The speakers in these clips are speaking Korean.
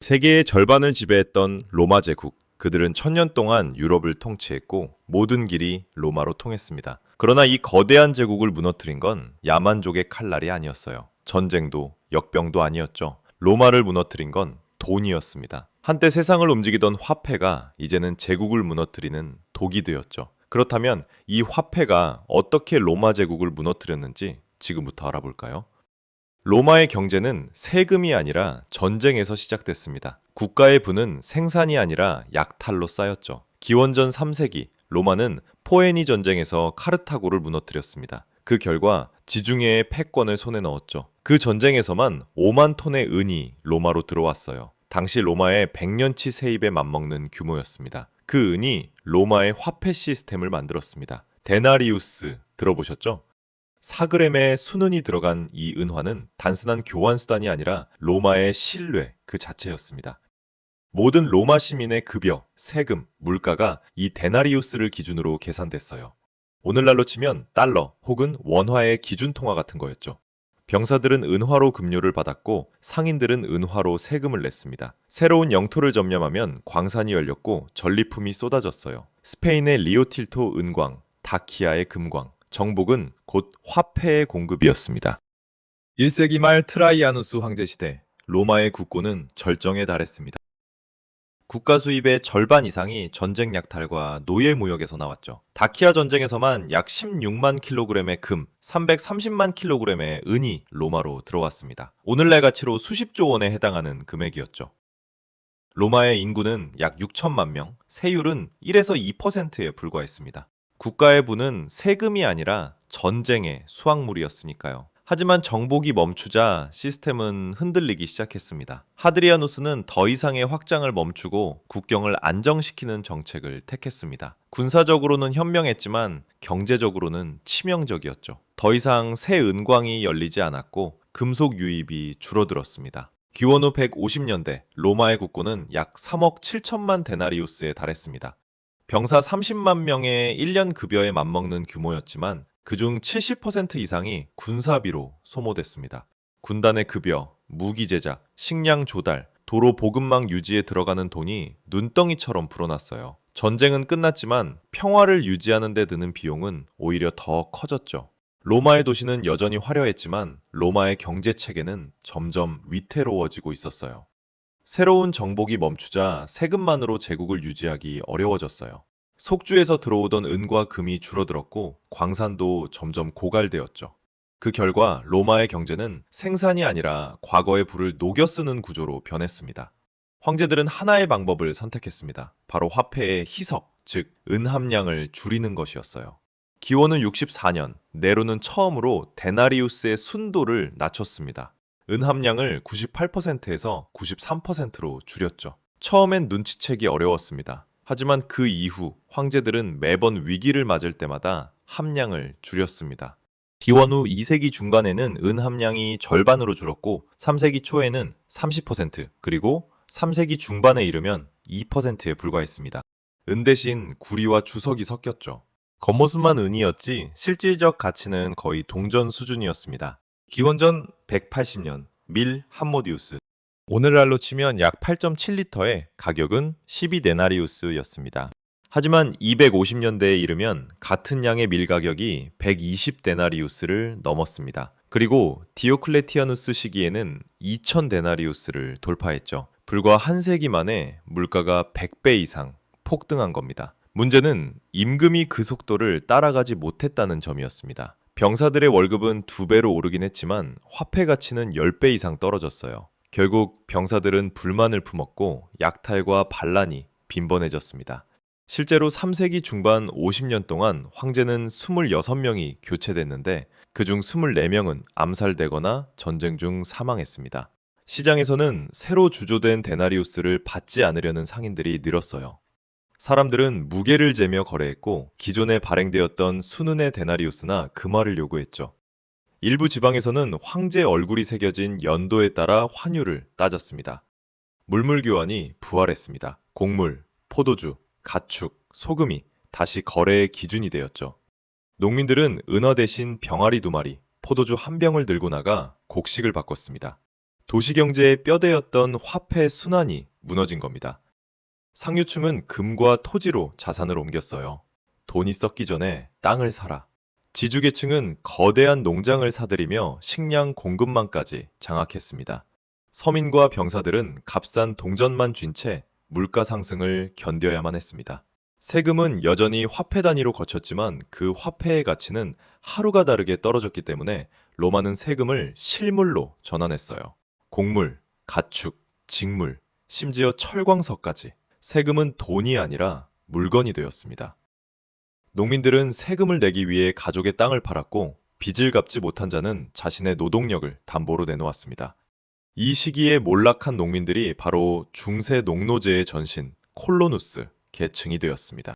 세계의 절반을 지배했던 로마 제국. 그들은 천년 동안 유럽을 통치했고 모든 길이 로마로 통했습니다. 그러나 이 거대한 제국을 무너뜨린 건 야만족의 칼날이 아니었어요. 전쟁도 역병도 아니었죠. 로마를 무너뜨린 건 돈이었습니다. 한때 세상을 움직이던 화폐가 이제는 제국을 무너뜨리는 독이 되었죠. 그렇다면 이 화폐가 어떻게 로마 제국을 무너뜨렸는지 지금부터 알아볼까요? 로마의 경제는 세금이 아니라 전쟁에서 시작됐습니다. 국가의 부는 생산이 아니라 약탈로 쌓였죠. 기원전 3세기 로마는 포에니 전쟁에서 카르타고를 무너뜨렸습니다. 그 결과 지중해의 패권을 손에 넣었죠. 그 전쟁에서만 5만 톤의 은이 로마로 들어왔어요. 당시 로마의 100년치 세입에 맞먹는 규모였습니다. 그 은이 로마의 화폐 시스템을 만들었습니다. 데나리우스 들어보셨죠? 사그램의 순은이 들어간 이 은화는 단순한 교환 수단이 아니라 로마의 신뢰 그 자체였습니다. 모든 로마 시민의 급여, 세금, 물가가 이 데나리우스를 기준으로 계산됐어요. 오늘날로 치면 달러 혹은 원화의 기준 통화 같은 거였죠. 병사들은 은화로 급료를 받았고 상인들은 은화로 세금을 냈습니다. 새로운 영토를 점령하면 광산이 열렸고 전리품이 쏟아졌어요. 스페인의 리오틸토 은광, 다키아의 금광, 정복은 곧 화폐의 공급이었습니다. 1세기 말 트라이아누스 황제 시대, 로마의 국고는 절정에 달했습니다. 국가 수입의 절반 이상이 전쟁 약탈과 노예 무역에서 나왔죠. 다키아 전쟁에서만 약 16만 킬로그램의 금, 330만 킬로그램의 은이 로마로 들어왔습니다. 오늘날 가치로 수십조 원에 해당하는 금액이었죠. 로마의 인구는 약 6천만 명, 세율은 1에서 2%에 불과했습니다. 국가의 부는 세금이 아니라 전쟁의 수확물이었으니까요. 하지만 정복이 멈추자 시스템은 흔들리기 시작했습니다. 하드리아누스는 더 이상의 확장을 멈추고 국경을 안정시키는 정책을 택했습니다. 군사적으로는 현명했지만 경제적으로는 치명적이었죠. 더 이상 새 은광이 열리지 않았고 금속 유입이 줄어들었습니다. 기원 후 150년대 로마의 국고는 약 3억 7천만 데나리우스에 달했습니다. 병사 30만 명의 1년 급여에 맞먹는 규모였지만 그중 70% 이상이 군사비로 소모됐습니다. 군단의 급여, 무기 제작, 식량 조달, 도로 보급망 유지에 들어가는 돈이 눈덩이처럼 불어났어요. 전쟁은 끝났지만 평화를 유지하는 데 드는 비용은 오히려 더 커졌죠. 로마의 도시는 여전히 화려했지만 로마의 경제 체계는 점점 위태로워지고 있었어요. 새로운 정복이 멈추자 세금만으로 제국을 유지하기 어려워졌어요. 속주에서 들어오던 은과 금이 줄어들었고 광산도 점점 고갈되었죠. 그 결과 로마의 경제는 생산이 아니라 과거의 부를 녹여 쓰는 구조로 변했습니다. 황제들은 하나의 방법을 선택했습니다. 바로 화폐의 희석, 즉 은 함량을 줄이는 것이었어요. 기원은 64년, 네로는 처음으로 데나리우스의 순도를 낮췄습니다. 은 함량을 98%에서 93%로 줄였죠. 처음엔 눈치채기 어려웠습니다. 하지만 그 이후 황제들은 매번 위기를 맞을 때마다 함량을 줄였습니다. 기원 후 2세기 중반에는 은 함량이 절반으로 줄었고 3세기 초에는 30%, 그리고 3세기 중반에 이르면 2%에 불과했습니다. 은 대신 구리와 주석이 섞였죠. 겉모습만 은이었지 실질적 가치는 거의 동전 수준이었습니다. 기원전 180년 밀 함모디우스. 오늘날로 치면 약 8.7리터에 가격은 12데나리우스였습니다. 하지만 250년대에 이르면 같은 양의 밀 가격이 120데나리우스를 넘었습니다. 그리고 디오클레티아누스 시기에는 2000데나리우스를 돌파했죠. 불과 한 세기 만에 물가가 100배 이상 폭등한 겁니다. 문제는 임금이 그 속도를 따라가지 못했다는 점이었습니다. 병사들의 월급은 2배로 오르긴 했지만 화폐 가치는 10배 이상 떨어졌어요. 결국 병사들은 불만을 품었고 약탈과 반란이 빈번해졌습니다. 실제로 3세기 중반 50년 동안 황제는 26명이 교체됐는데 그중 24명은 암살되거나 전쟁 중 사망했습니다. 시장에서는 새로 주조된 데나리우스를 받지 않으려는 상인들이 늘었어요. 사람들은 무게를 재며 거래했고 기존에 발행되었던 순은의 데나리우스나 금화를 요구했죠. 일부 지방에서는 황제 얼굴이 새겨진 연도에 따라 환율을 따졌습니다. 물물 교환이 부활했습니다. 곡물, 포도주, 가축, 소금이 다시 거래의 기준이 되었죠. 농민들은 은화 대신 병아리 2마리, 포도주 1병을 들고 나가 곡식을 바꿨습니다. 도시경제의 뼈대였던 화폐 순환이 무너진 겁니다. 상류층은 금과 토지로 자산을 옮겼어요. 돈이 썩기 전에 땅을 사라. 지주계층은 거대한 농장을 사들이며 식량 공급망까지 장악했습니다. 서민과 병사들은 값싼 동전만 쥔 채 물가 상승을 견뎌야만 했습니다. 세금은 여전히 화폐 단위로 거쳤지만 그 화폐의 가치는 하루가 다르게 떨어졌기 때문에 로마는 세금을 실물로 전환했어요. 곡물, 가축, 직물, 심지어 철광석까지 세금은 돈이 아니라 물건이 되었습니다. 농민들은 세금을 내기 위해 가족의 땅을 팔았고 빚을 갚지 못한 자는 자신의 노동력을 담보로 내놓았습니다. 이 시기에 몰락한 농민들이 바로 중세 농노제의 전신 콜로누스 계층이 되었습니다.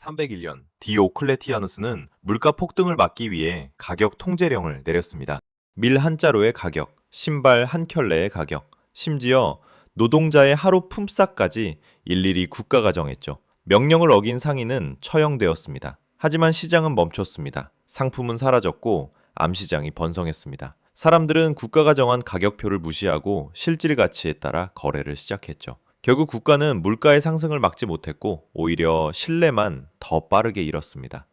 301년 디오클레티아누스는 물가 폭등을 막기 위해 가격 통제령을 내렸습니다. 밀 한 자루의 가격, 신발 한 켤레의 가격, 심지어 노동자의 하루 품삯까지 일일이 국가가 정했죠. 명령을 어긴 상인은 처형되었습니다. 하지만 시장은 멈췄습니다. 상품은 사라졌고 암시장이 번성했습니다. 사람들은 국가가 정한 가격표를 무시하고 실질 가치에 따라 거래를 시작했죠. 결국 국가는 물가의 상승을 막지 못했고 오히려 신뢰만 더 빠르게 잃었습니다.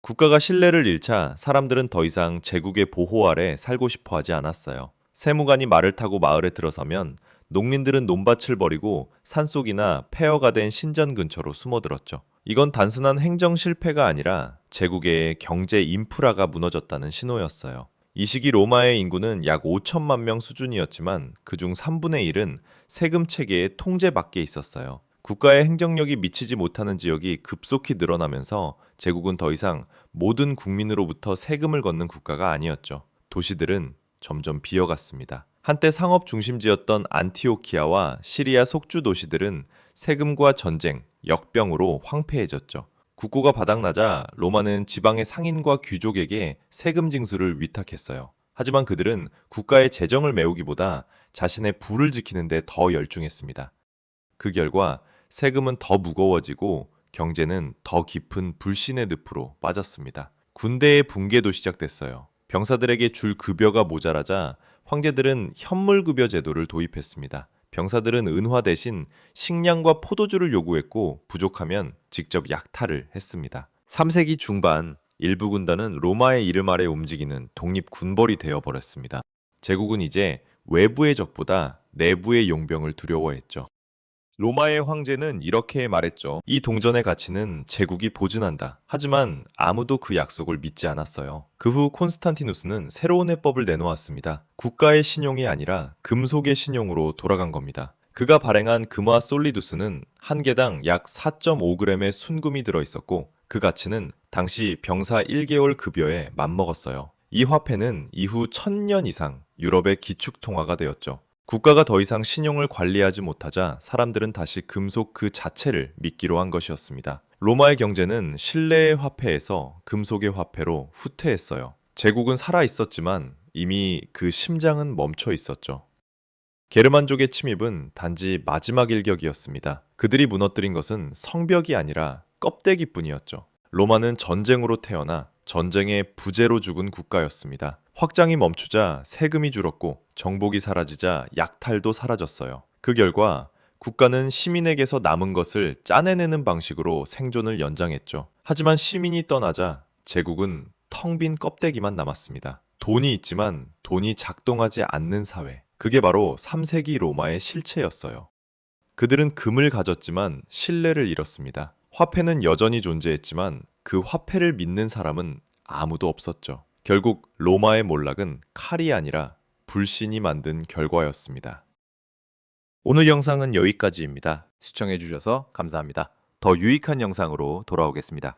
국가가 신뢰를 잃자 사람들은 더 이상 제국의 보호 아래 살고 싶어 하지 않았어요. 세무관이 말을 타고 마을에 들어서면 농민들은 논밭을 버리고 산속이나 폐허가 된 신전 근처로 숨어들었죠. 이건 단순한 행정 실패가 아니라 제국의 경제 인프라가 무너졌다는 신호였어요. 이 시기 로마의 인구는 약 5천만 명 수준이었지만 그중 3분의 1은 세금 체계의 통제 밖에 있었어요. 국가의 행정력이 미치지 못하는 지역이 급속히 늘어나면서 제국은 더 이상 모든 국민으로부터 세금을 걷는 국가가 아니었죠. 도시들은 점점 비어갔습니다. 한때 상업 중심지였던 안티오키아와 시리아 속주 도시들은 세금과 전쟁, 역병으로 황폐해졌죠. 국고가 바닥나자 로마는 지방의 상인과 귀족에게 세금 징수를 위탁했어요. 하지만 그들은 국가의 재정을 메우기보다 자신의 부를 지키는 데 더 열중했습니다. 그 결과 세금은 더 무거워지고 경제는 더 깊은 불신의 늪으로 빠졌습니다. 군대의 붕괴도 시작됐어요. 병사들에게 줄 급여가 모자라자 황제들은 현물급여 제도를 도입했습니다. 병사들은 은화 대신 식량과 포도주를 요구했고 부족하면 직접 약탈을 했습니다. 3세기 중반 일부 군단은 로마의 이름 아래 움직이는 독립군벌이 되어버렸습니다. 제국은 이제 외부의 적보다 내부의 용병을 두려워했죠. 로마의 황제는 이렇게 말했죠. 이 동전의 가치는 제국이 보증한다. 하지만 아무도 그 약속을 믿지 않았어요. 그 후 콘스탄티누스는 새로운 해법을 내놓았습니다. 국가의 신용이 아니라 금속의 신용으로 돌아간 겁니다. 그가 발행한 금화 솔리두스는 한 개당 약 4.5g의 순금이 들어있었고 그 가치는 당시 병사 1개월 급여에 맞먹었어요. 이 화폐는 이후 1000년 이상 유럽의 기축통화가 되었죠. 국가가 더 이상 신용을 관리하지 못하자 사람들은 다시 금속 그 자체를 믿기로 한 것이었습니다. 로마의 경제는 신뢰의 화폐에서 금속의 화폐로 후퇴했어요. 제국은 살아 있었지만 이미 그 심장은 멈춰 있었죠. 게르만족의 침입은 단지 마지막 일격이었습니다. 그들이 무너뜨린 것은 성벽이 아니라 껍데기뿐이었죠. 로마는 전쟁으로 태어나 전쟁의 부재로 죽은 국가였습니다. 확장이 멈추자 세금이 줄었고 정복이 사라지자 약탈도 사라졌어요. 그 결과 국가는 시민에게서 남은 것을 짜내내는 방식으로 생존을 연장했죠. 하지만 시민이 떠나자 제국은 텅 빈 껍데기만 남았습니다. 돈이 있지만 돈이 작동하지 않는 사회. 그게 바로 3세기 로마의 실체였어요. 그들은 금을 가졌지만 신뢰를 잃었습니다. 화폐는 여전히 존재했지만 그 화폐를 믿는 사람은 아무도 없었죠. 결국 로마의 몰락은 칼이 아니라 불신이 만든 결과였습니다. 오늘 영상은 여기까지입니다. 시청해주셔서 감사합니다. 더 유익한 영상으로 돌아오겠습니다.